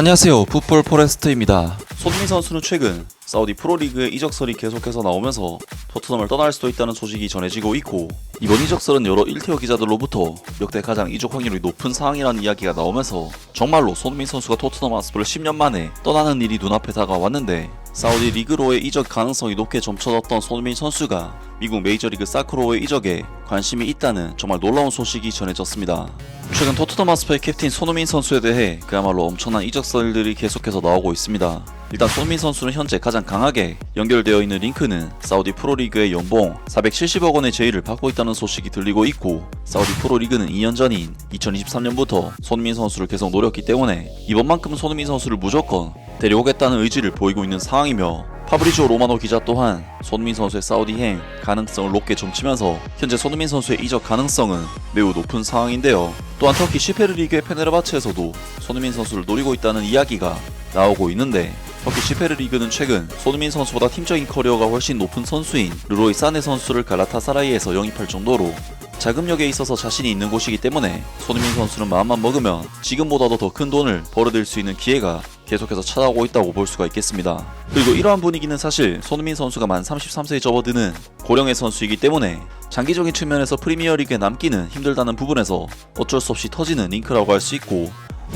안녕하세요, 풋볼 포레스트입니다. 손흥민 선수는 최근 사우디 프로리그의 이적설이 계속해서 나오면서 토트넘을 떠날 수도 있다는 소식이 전해지고 있고, 이번 이적설은 여러 1티어 기자들로부터 역대 가장 이적 확률이 높은 상황이라는 이야기가 나오면서 정말로 손흥민 선수가 토트넘 핫스퍼를 10년 만에 떠나는 일이 눈앞에 다가왔는데, 사우디 리그로의 이적 가능성이 높게 점쳐졌던 손흥민 선수가 미국 메이저리그 사크로의 이적에 관심이 있다는 정말 놀라운 소식이 전해졌습니다. 최근 토트넘 핫스퍼의 캡틴 손흥민 선수에 대해 그야말로 엄청난 이적설들이 계속해서 나오고 있습니다. 일단 손흥민 선수는 현재 가장 강하게 연결되어 있는 링크는 사우디 프로리그의 연봉 470억 원의 제의를 받고 있다는 소식이 들리고 있고, 사우디 프로리그는 2년 전인 2023년부터 손흥민 선수를 계속 노렸기 때문에 이번만큼 손흥민 선수를 무조건 데려오겠다는 의지를 보이고 있는 상황이며, 파브리지오 로마노 기자 또한 손흥민 선수의 사우디행 가능성을 높게 점치면서 현재 손흥민 선수의 이적 가능성은 매우 높은 상황인데요. 또한 터키 슈페르리그의 페네르바체에서도 손흥민 선수를 노리고 있다는 이야기가 나오고 있는데, 터키 슈페르리그는 최근 손흥민 선수보다 팀적인 커리어가 훨씬 높은 선수인 르로이 사네 선수를 갈라타사라이에서 영입할 정도로 자금력에 있어서 자신이 있는 곳이기 때문에 손흥민 선수는 마음만 먹으면 지금보다도 더 큰 돈을 벌어들일 수 있는 기회가 계속해서 찾아오고 있다고 볼 수가 있겠습니다. 그리고 이러한 분위기는 사실 손흥민 선수가 만 33세에 접어드는 고령의 선수이기 때문에 장기적인 측면에서 프리미어리그에 남기는 힘들다는 부분에서 어쩔 수 없이 터지는 링크라고 할 수 있고,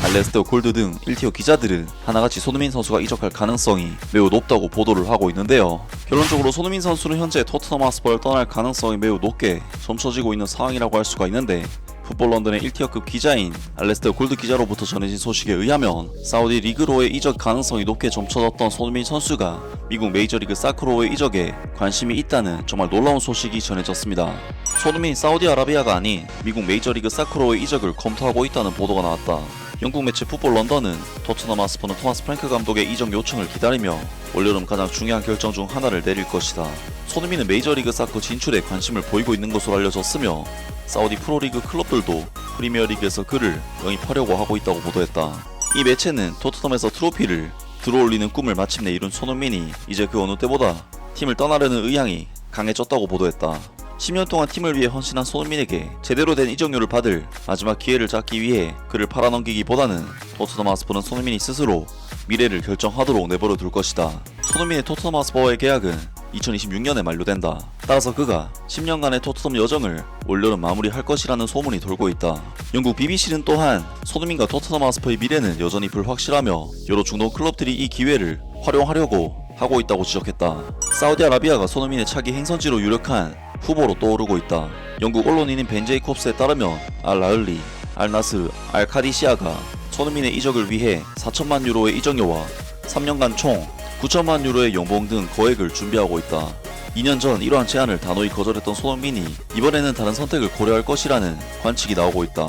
알레스테오 골드 등 1티어 기자들은 하나같이 손흥민 선수가 이적할 가능성이 매우 높다고 보도를 하고 있는데요. 결론적으로 손흥민 선수는 현재 토트넘 핫스퍼를 떠날 가능성이 매우 높게 점쳐지고 있는 상황이라고 할 수가 있는데, 풋볼 런던의 1티어급 기자인 알레스테오 골드 기자로부터 전해진 소식에 의하면 사우디 리그로의 이적 가능성이 높게 점쳐졌던 손흥민 선수가 미국 메이저리그 사크로의 이적에 관심이 있다는 정말 놀라운 소식이 전해졌습니다. 손흥민이 사우디아라비아가 아닌 미국 메이저리그 사크로의 이적을 검토하고 있다는 보도가 나왔다. 영국 매체 풋볼 런던은 토트넘 핫스퍼는 토마스 프랭크 감독의 이적 요청을 기다리며 올여름 가장 중요한 결정 중 하나를 내릴 것이다. 손흥민은 메이저리그 사커 진출에 관심을 보이고 있는 것으로 알려졌으며, 사우디 프로리그 클럽들도 프리미어리그에서 그를 영입하려고 하고 있다고 보도했다. 이 매체는 토트넘에서 트로피를 들어올리는 꿈을 마침내 이룬 손흥민이 이제 그 어느 때보다 팀을 떠나려는 의향이 강해졌다고 보도했다. 10년 동안 팀을 위해 헌신한 손흥민에게 제대로 된 이적료를 받을 마지막 기회를 잡기 위해 그를 팔아넘기기보다는 토트넘 핫스퍼는 손흥민이 스스로 미래를 결정하도록 내버려 둘 것이다. 손흥민의 토트넘 핫스퍼와의 계약은 2026년에 만료된다. 따라서 그가 10년간의 토트넘 여정을 올여름 마무리할 것이라는 소문이 돌고 있다. 영국 BBC는 또한 손흥민과 토트넘 핫스퍼의 미래는 여전히 불확실하며 여러 중동 클럽들이 이 기회를 활용하려고 하고 있다고 지적했다. 사우디아라비아가 손흥민의 차기 행선지로 유력한 후보로 떠오르고 있다. 영국 언론인인 벤 제이콥스에 따르면 알라흘리, 알나스르, 알카디시아가 손흥민의 이적을 위해 4천만 유로의 이적료와 3년간 총 9천만 유로의 연봉 등 거액을 준비하고 있다. 2년 전 이러한 제안을 단호히 거절했던 손흥민이 이번에는 다른 선택을 고려할 것이라는 관측이 나오고 있다.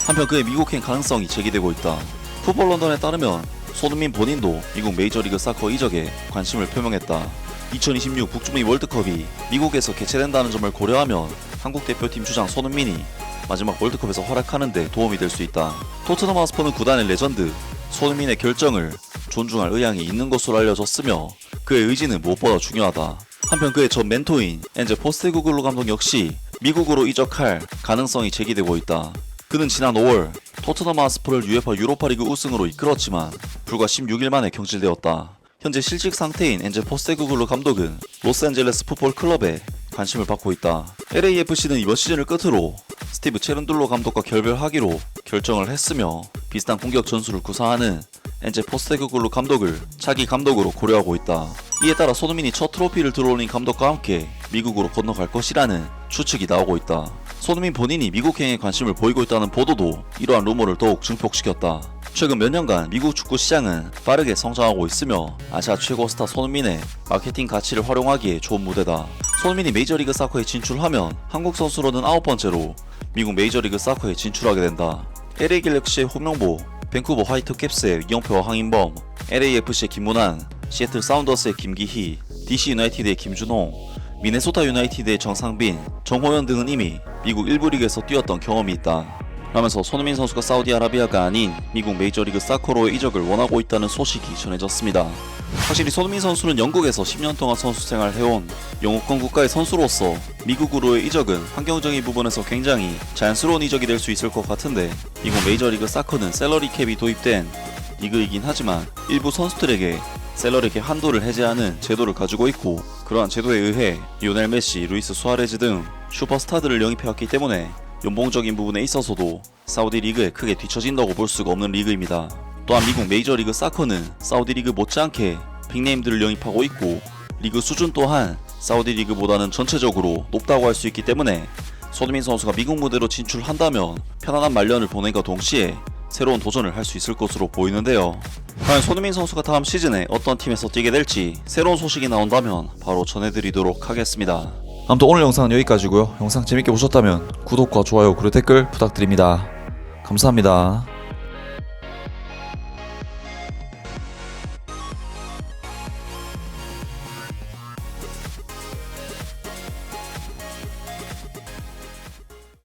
한편 그의 미국행 가능성이 제기되고 있다. 풋볼 런던에 따르면 손흥민 본인도 미국 메이저리그 사커 이적에 관심을 표명했다. 2026 북중미 월드컵이 미국에서 개최된다는 점을 고려하면 한국 대표팀 주장 손흥민이 마지막 월드컵에서 활약하는 데 도움이 될 수 있다. 토트넘 핫스퍼는 구단의 레전드 손흥민의 결정을 존중할 의향이 있는 것으로 알려졌으며, 그의 의지는 무엇보다 중요하다. 한편 그의 전 멘토인 엔제 포스테코글루 감독 역시 미국으로 이적할 가능성이 제기되고 있다. 그는 지난 5월 토트넘 핫스퍼를 UEFA 유로파리그 우승으로 이끌었지만 불과 16일 만에 경질되었다. 현재 실직 상태인 엔제 포스테코글루 감독은 로스앤젤레스 풋볼 클럽에 관심을 받고 있다. LAFC는 이번 시즌을 끝으로 스티브 체른둘로 감독과 결별하기로 결정을 했으며, 비슷한 공격 전술을 구사하는 엔제 포스테코글루 감독을 차기 감독으로 고려하고 있다. 이에 따라 손흥민이 첫 트로피를 들어올린 감독과 함께 미국으로 건너갈 것이라는 추측이 나오고 있다. 손흥민 본인이 미국행에 관심을 보이고 있다는 보도도 이러한 루머를 더욱 증폭시켰다. 최근 몇 년간 미국 축구 시장은 빠르게 성장하고 있으며 아시아 최고 스타 손흥민의 마케팅 가치를 활용하기에 좋은 무대다. 손흥민이 메이저리그 사커에 진출하면 한국 선수로는 9번째로 미국 메이저리그 사커에 진출하게 된다. LA 갤럭시의 홍명보, 밴쿠버 화이트캡스의 이영표와 황인범, LAFC의 김문환, 시애틀 사운더스의 김기희, DC 유나이티드의 김준홍, 미네소타 유나이티드의 정상빈, 정호연 등은 이미 미국 1부 리그에서 뛰었던 경험이 있다. 라면서 손흥민 선수가 사우디아라비아가 아닌 미국 메이저리그 사커로의 이적을 원하고 있다는 소식이 전해졌습니다. 확실히 손흥민 선수는 영국에서 10년 동안 선수 생활을 해온 영국권 국가의 선수로서 미국으로의 이적은 환경적인 부분에서 굉장히 자연스러운 이적이 될 수 있을 것 같은데, 미국 메이저리그 사커는 셀러리 캡이 도입된 리그이긴 하지만 일부 선수들에게 셀러리캡 한도를 해제하는 제도를 가지고 있고, 그러한 제도에 의해 리오넬 메시, 루이스 수아레즈 등 슈퍼스타들을 영입해왔기 때문에 연봉적인 부분에 있어서도 사우디 리그에 크게 뒤처진다고 볼 수가 없는 리그입니다. 또한 미국 메이저리그 사커는 사우디 리그 못지않게 빅네임들을 영입하고 있고, 리그 수준 또한 사우디 리그보다는 전체적으로 높다고 할 수 있기 때문에 손흥민 선수가 미국 무대로 진출한다면 편안한 말년을 보내과 동시에 새로운 도전을 할 수 있을 것으로 보이는데요. 과연 손흥민 선수가 다음 시즌에 어떤 팀에서 뛰게 될지 새로운 소식이 나온다면 바로 전해드리도록 하겠습니다. 아무튼 오늘 영상은 여기까지고요. 영상 재밌게 보셨다면 구독과 좋아요 그리고 댓글 부탁드립니다. 감사합니다.